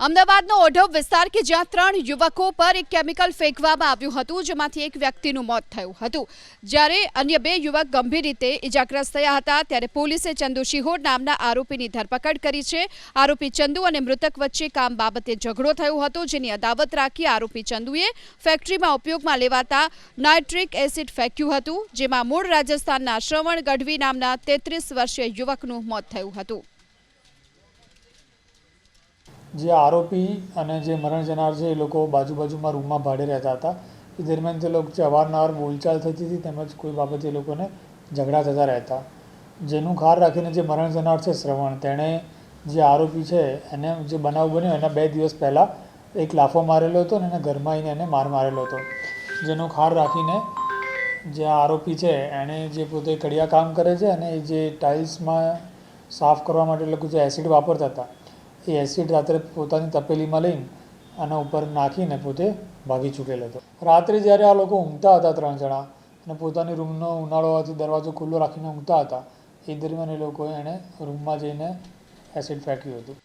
અમદાવાદનો ઓઢવ વિસ્તાર કે જ્યાં 3 યુવકો પર એક કેમિકલ ફેંકવામાં આવ્યું હતું, જેમાંથી એક વ્યક્તિનું મોત થયું હતું, જ્યારે અન્ય 2 યુવક ગંભીર રીતે ઇજાગ્રસ્ત થયા હતા। ત્યારે પોલીસે ચંદુ શિહોર નામના આરોપીની ધરપકડ કરી છે। આરોપી ચંદુ અને મૃતક વચ્ચે કામ બાબતે ઝઘડો થયો હતો, જેની અદાવત રાખી આરોપી ચંદુએ ફેક્ટરીમાં ઉપયોગમાં લેવાતા નાઇટ્રિક એસિડ ફેંક્યું હતું, જેમાં મૂળ રાજસ્થાનના શ્રવણ ગઢવી નામના 33 વર્ષીય યુવકનું મોત થયું હતું। જે આરોપી અને જે મરણ જનાર છે એ લોકો બાજુમાં રૂમમાં ભાડે રહેતા હતા। એ દરમિયાન તે લોકો અવારનવાર બોલચાલ થતી હતી, તેમજ કોઈ બાબતે એ લોકોને ઝઘડા થતા રહેતા, જેનું ખાર રાખીને જે મરણ જનાર છે શ્રવણ, તેણે જે આરોપી છે એને જે બનાવ બન્યો એના 2 દિવસ પહેલાં એક લાફો મારેલો હતો અને એને ઘરમાં આવીને એને માર મારેલો હતો, જેનો ખાર રાખીને જે આરોપી છે એણે જે પોતે કડિયા કામ કરે છે અને એ જે ટાઇલ્સમાં સાફ કરવા માટે એ લોકો જે એસિડ વાપરતા હતા એ એસિડ રાત્રે પોતાની તપેલીમાં લઈને આના ઉપર નાખીને પોતે ભાગી ચૂકેલો હતો। રાત્રે જ્યારે આ લોકો ઊંઘતા હતા 3 જણા અને પોતાની રૂમનો ઉનાળો હોવાથી દરવાજો ખુલ્લો રાખીને ઊંઘતા હતા, એ દરમિયાન એ લોકોએ એણે રૂમમાં જઈને એસિડ ફેંક્યું હતું।